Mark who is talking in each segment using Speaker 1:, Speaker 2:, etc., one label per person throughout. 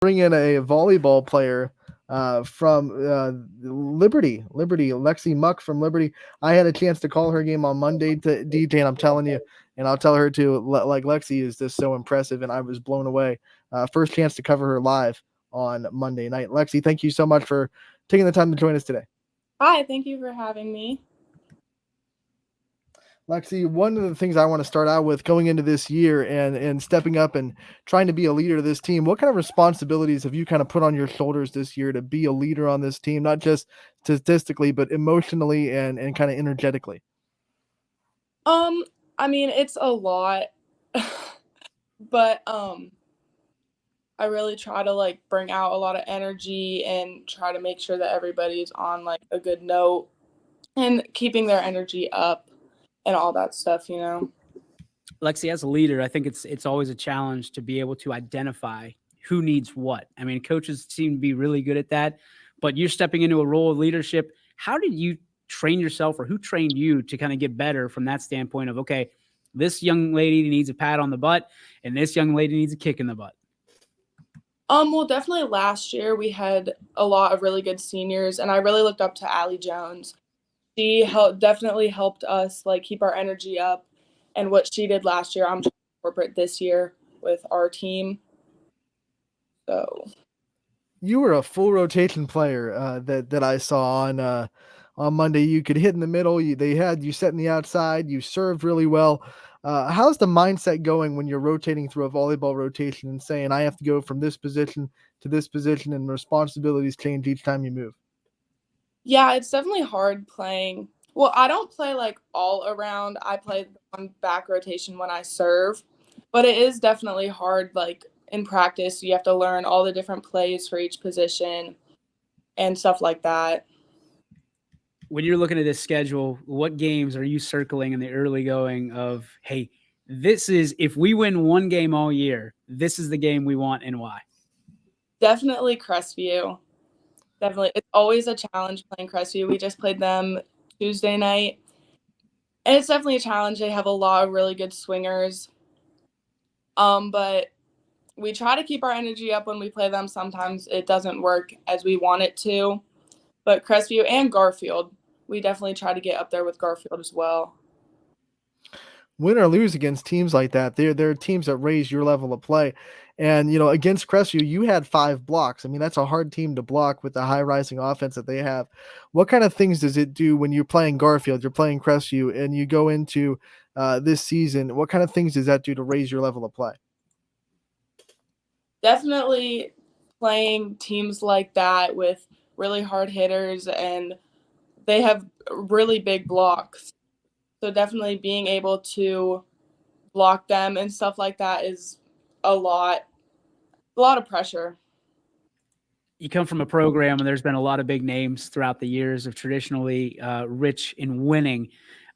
Speaker 1: bring in a volleyball player from Liberty, Lexi Muck from Liberty. I had a chance to call her game on Monday to DJ, and I'm telling you, and I'll tell her too, like Lexi is just so impressive, and I was blown away. First chance to cover her live on Monday night. Lexi, thank you so much for taking the time to join us today.
Speaker 2: Hi, thank you for having me.
Speaker 1: Lexi, one of the things I want to start out with going into this year and stepping up and trying to be a leader of this team, what kind of responsibilities have you kind of put on your shoulders this year to be a leader on this team, not just statistically, but emotionally and kind of energetically?
Speaker 2: I mean, it's a lot, but I really try to like bring out a lot of energy and try to make sure that everybody's on like a good note and keeping their energy up and all that stuff.
Speaker 3: Lexi, as a leader, I think it's always a challenge to be able to identify who needs what. I mean, coaches seem to be really good at that, but you're stepping into a role of leadership. How did you train yourself, or who trained you to kind of get better from that standpoint of, okay, this young lady needs a pat on the butt and this young lady needs a kick in the butt?
Speaker 2: Well, definitely last year we had a lot of really good seniors, and I really looked up to Allie Jones. She definitely helped us like keep our energy up, and what she did last year, I'm trying to incorporate this year with our team. So
Speaker 1: You were a full rotation player that I saw on Monday. You could hit in the middle. They had you set in the outside. You served really well. How's the mindset going when you're rotating through a volleyball rotation and saying, I have to go from this position to this position, and responsibilities change each time you move?
Speaker 2: yeah, it's definitely hard playing. Well, I don't play like all around. I play on back rotation when I serve, but it is definitely hard. Like in practice, you have to learn all the different plays for each position and stuff like that.
Speaker 3: When you're looking at this schedule, what games are you circling in the early going of, hey, this is, if we win one game all year, this is the game we want, and why?
Speaker 2: Definitely Crestview. Definitely. It's always a challenge playing Crestview. We just played them Tuesday night. And it's definitely a challenge. They have a lot of really good swingers. But we try to keep our energy up when we play them. Sometimes it doesn't work as we want it to. But Crestview and Garfield, we definitely try to get up there with Garfield as well.
Speaker 1: Win or lose against teams like that, they're teams that raise your level of play. And against Crestview, you had 5 blocks. I mean, that's a hard team to block with the high rising offense that they have. What kind of things does it do when you're playing Garfield, you're playing Crestview, and you go into this season? What kind of things does that do to raise your level of play?
Speaker 2: Definitely playing teams like that with really hard hitters, and they have really big blocks. So definitely being able to block them and stuff like that is a lot of pressure.
Speaker 3: You come from a program, and there's been a lot of big names throughout the years of traditionally rich in winning.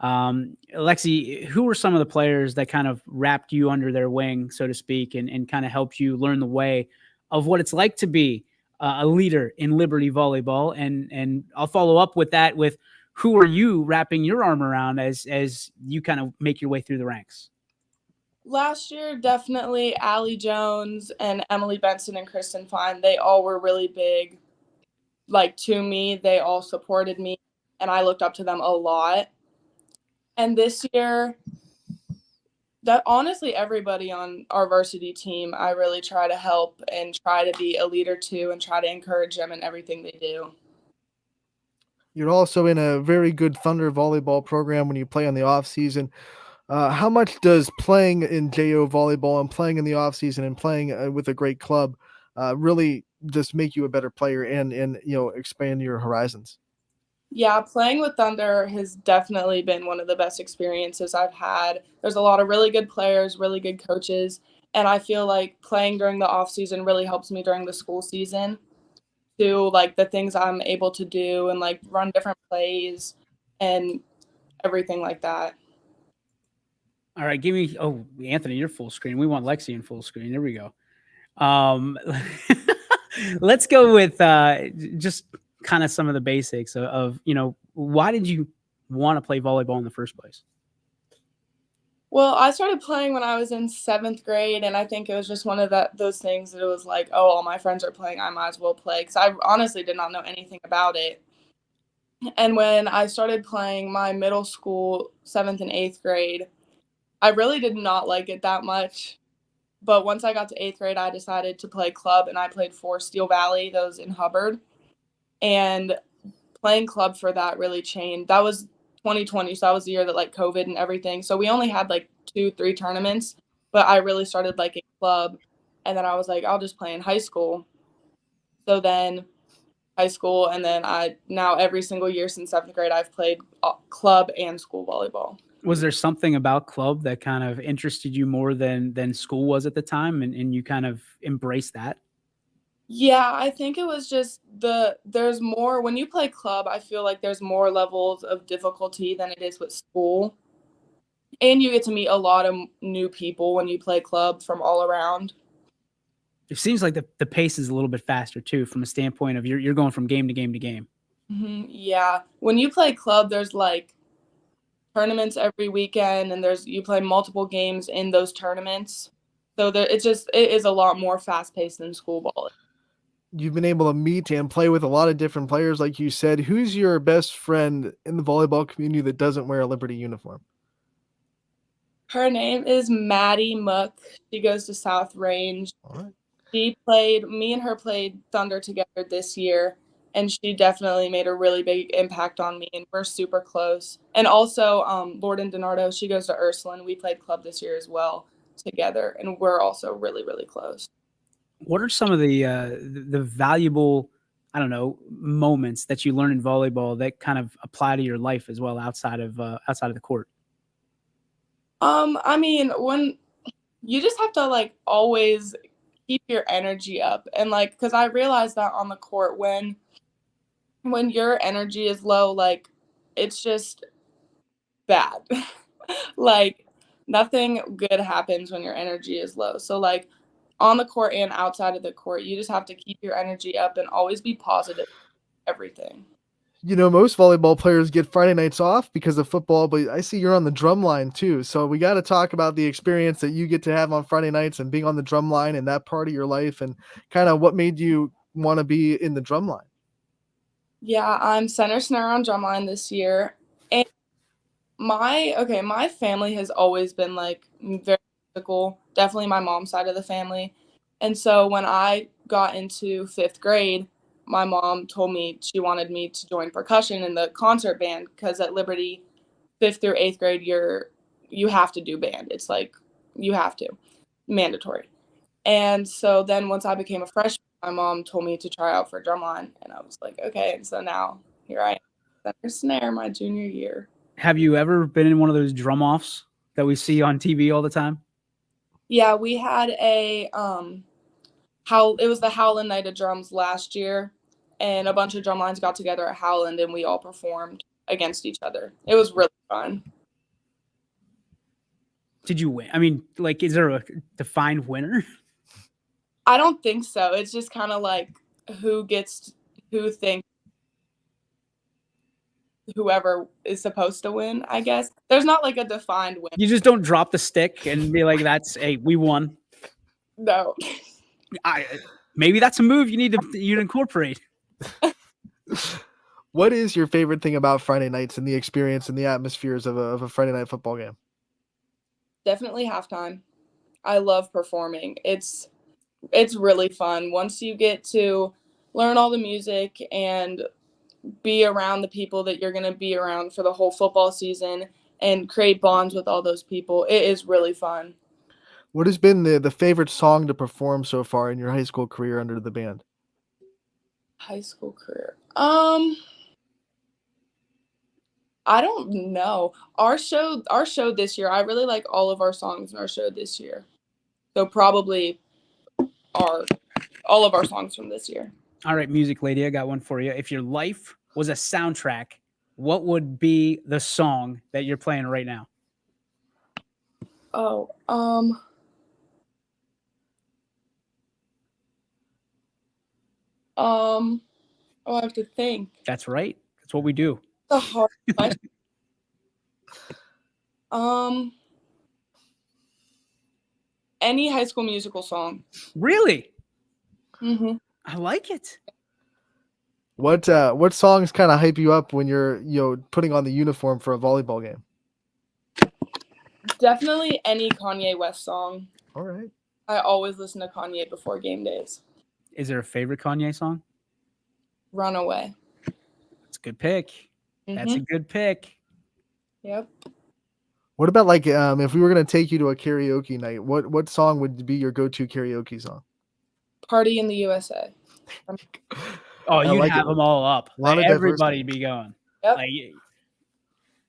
Speaker 3: Lexi, who were some of the players that kind of wrapped you under their wing, so to speak, and kind of helped you learn the way of what it's like to be a leader in Liberty volleyball? And I'll follow up with that with, who are you wrapping your arm around as you kind of make your way through the ranks?
Speaker 2: Last year, definitely Allie Jones and Emily Benson and Kristen Fine. They all were really big, like, to me. They all supported me, and I looked up to them a lot. And this year, that honestly everybody on our varsity team, I really try to help and try to be a leader too and try to encourage them in everything they do.
Speaker 1: You're also in a very good Thunder volleyball program when you play in the off season. How much does playing in JO volleyball and playing in the off season and playing with a great club really just make you a better player and expand your horizons?
Speaker 2: Yeah, playing with Thunder has definitely been one of the best experiences I've had. There's a lot of really good players, really good coaches, and I feel like playing during the off season really helps me during the school season to like the things I'm able to do and like run different plays and everything like that.
Speaker 3: All right, give me. Oh, Anthony, you're full screen. We want Lexi in full screen. There we go. Um, let's go with just kind of some of the basics of why did you want to play volleyball in the first place?
Speaker 2: Well, I started playing when I was in 7th grade, and I think it was just one of those things that it was like, oh, all my friends are playing, I might as well play, because I honestly did not know anything about it. And when I started playing my middle school 7th and 8th grade, I really did not like it that much. But once I got to 8th grade, I decided to play club, and I played for Steel Valley, those in Hubbard. And playing club for that really changed. That was 2020, so that was the year that like COVID and everything. So we only had like 2-3 tournaments, but I really started liking club. And then I was like, I'll just play in high school. So then high school, and then I now every single year since 7th grade, I've played club and school volleyball.
Speaker 3: Was there something about club that kind of interested you more than school was at the time, and you kind of embraced that?
Speaker 2: Yeah, I think it was just there's more when you play club, I feel like there's more levels of difficulty than it is with school. And you get to meet a lot of new people when you play club from all around.
Speaker 3: It seems like the pace is a little bit faster too, from a standpoint of you're going from game to game to game.
Speaker 2: Yeah. When you play club, there's like tournaments every weekend, and you play multiple games in those tournaments. So it is a lot more fast paced than school ball.
Speaker 1: You've been able to meet and play with a lot of different players, like you said. Who's your best friend in the volleyball community that doesn't wear a Liberty uniform?
Speaker 2: Her name is Maddie Muck. She goes to South Range.
Speaker 1: All right.
Speaker 2: Me and her played Thunder together this year, and she definitely made a really big impact on me, and we're super close. And also, Lord and Donardo, she goes to Ursuline. We played club this year as well together, and we're also really, really close.
Speaker 3: What are some of the valuable, I don't know, moments that you learn in volleyball that kind of apply to your life as well outside of the court?
Speaker 2: I mean, when you just have to like always keep your energy up, and like, because I realized that on the court when your energy is low, like it's just bad. Like nothing good happens when your energy is low. So like on the court and outside of the court, you just have to keep your energy up and always be positive. Everything.
Speaker 1: You know, most volleyball players get Friday nights off because of football, but I see you're on the drum line too. So we got to talk about the experience that you get to have on Friday nights and being on the drum line and that part of your life, and kind of what made you want to be in the drum line.
Speaker 2: Yeah, I'm center snare on drumline this year. And my family has always been like very musical, definitely my mom's side of the family. And so when I got into 5th grade, my mom told me she wanted me to join percussion in the concert band, because at Liberty 5th through 8th grade you have to do band. It's like you have to, mandatory. And so then once I became a freshman, my mom told me to try out for drumline, and I was like, okay. And so now here I am, center snare my junior year.
Speaker 3: Have you ever been in one of those drum offs that we see on TV all the time?
Speaker 2: Yeah, we had it was the Howland Night of Drums last year, and a bunch of drum lines got together at Howland, and we all performed against each other. It was really fun.
Speaker 3: Did you win? I mean, like, is there a defined winner?
Speaker 2: I don't think so. It's just kind of like who thinks whoever is supposed to win, I guess. There's not like a defined win.
Speaker 3: You just don't drop the stick and be like, hey, we won.
Speaker 2: No.
Speaker 3: Maybe that's a move you incorporate.
Speaker 1: What is your favorite thing about Friday nights and the experience and the atmospheres of a Friday night football game?
Speaker 2: Definitely halftime. I love performing. It's really fun. Once you get to learn all the music and be around the people that you're going to be around for the whole football season and create bonds with all those people, it is really fun.
Speaker 1: What has been the favorite song to perform so far in your high school career under the band?
Speaker 2: High school career. I don't know. Our show this year, I really like all of our songs in our show this year. So probably all of our songs from this year.
Speaker 3: All right, music lady, I got one for you. If your life was a soundtrack, what would be the song that you're playing right now?
Speaker 2: Oh, I have to think.
Speaker 3: That's right. That's what we do.
Speaker 2: It's a hard question. Any High School Musical song.
Speaker 3: Really?
Speaker 2: Mm-hmm.
Speaker 3: I like it.
Speaker 1: What songs kind of hype you up when you're putting on the uniform for a volleyball game?
Speaker 2: Definitely any Kanye West song.
Speaker 1: All right.
Speaker 2: I always listen to Kanye before game days.
Speaker 3: Is there a favorite Kanye song?
Speaker 2: Runaway.
Speaker 3: That's a good pick. That's a good pick.
Speaker 2: Yep.
Speaker 1: What about like if we were gonna take you to a karaoke night, what song would be your go-to karaoke song?
Speaker 2: Party in the USA.
Speaker 3: Oh,
Speaker 1: I
Speaker 3: you'd
Speaker 1: like
Speaker 3: have
Speaker 1: it.
Speaker 3: them all up.
Speaker 1: A lot of
Speaker 3: Everybody
Speaker 1: diversity.
Speaker 3: be going.
Speaker 2: Yep.
Speaker 3: Like,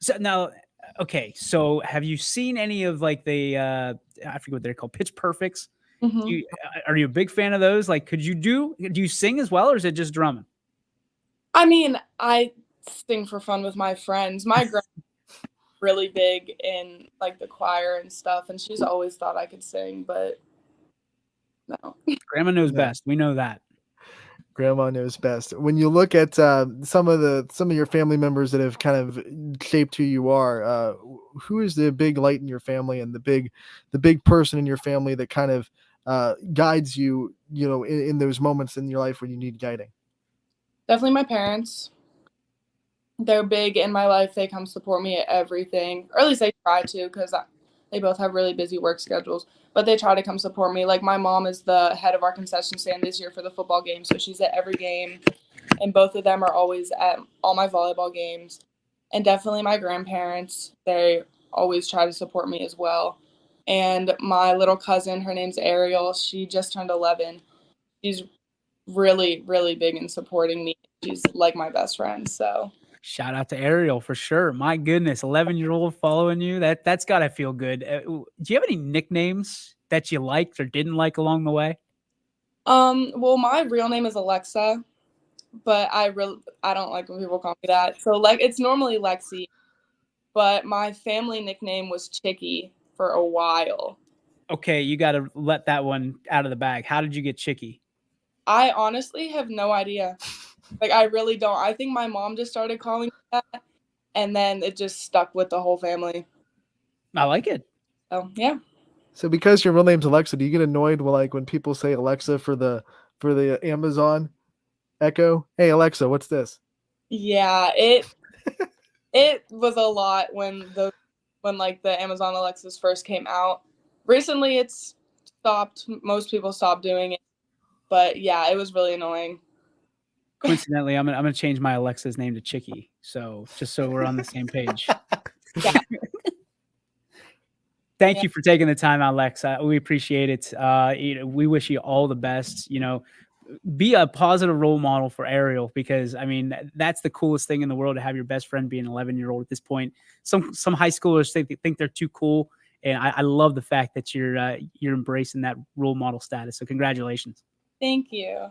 Speaker 3: so now, okay. So have you seen any of like the I forget what they're called, Pitch Perfects?
Speaker 2: Mm-hmm.
Speaker 3: Are you a big fan of those? Like, do you sing as well, or is it just drumming?
Speaker 2: I mean, I sing for fun with my friends. My grandma's really big in like the choir and stuff, and she's always thought I could sing, but no.
Speaker 3: Grandma knows
Speaker 1: Yeah.
Speaker 3: best. We know that.
Speaker 1: Grandma knows best. When you look at some of your family members that have kind of shaped who you are, who is the big light in your family and the big person in your family that kind of guides you, in those moments in your life when you need guiding?
Speaker 2: Definitely my parents. They're big in my life. They come support me at everything, or at least they try to, because they both have really busy work schedules, but they try to come support me. Like my mom is the head of our concession stand this year for the football game, so she's at every game, and both of them are always at all my volleyball games. And definitely my grandparents, they always try to support me as well. And my little cousin, her name's Ariel, she just turned 11. She's really, really big in supporting me. She's like my best friend, so.
Speaker 3: Shout out to Ariel for sure. My goodness, 11-year-old following you. That's got to feel good. Do you have any nicknames that you liked or didn't like along the way?
Speaker 2: Well, my real name is Alexa, but I don't like when people call me that. So like it's normally Lexi, but my family nickname was Chicky for a while.
Speaker 3: Okay, you got to let that one out of the bag. How did you get Chicky?
Speaker 2: I honestly have no idea. Like I really don't. I think my mom just started calling me that, and then it just stuck with the whole family.
Speaker 3: I like it.
Speaker 2: So yeah.
Speaker 1: So because your real name's Alexa, do you get annoyed when people say Alexa for the Amazon Echo? Hey Alexa, what's this?
Speaker 2: Yeah, it was a lot when like the Amazon Alexas first came out. Recently it's stopped. Most people stopped doing it. But yeah, it was really annoying.
Speaker 3: Coincidentally, I'm gonna change my Alexa's name to Chicky. So just so we're on the same page.
Speaker 2: Yeah.
Speaker 3: Thank you for taking the time, Alexa. We appreciate it. We wish you all the best. Be a positive role model for Ariel, because I mean that's the coolest thing in the world, to have your best friend be an 11-year-old at this point. Some high schoolers think they're too cool, and I love the fact that you're embracing that role model status. So congratulations.
Speaker 2: Thank you.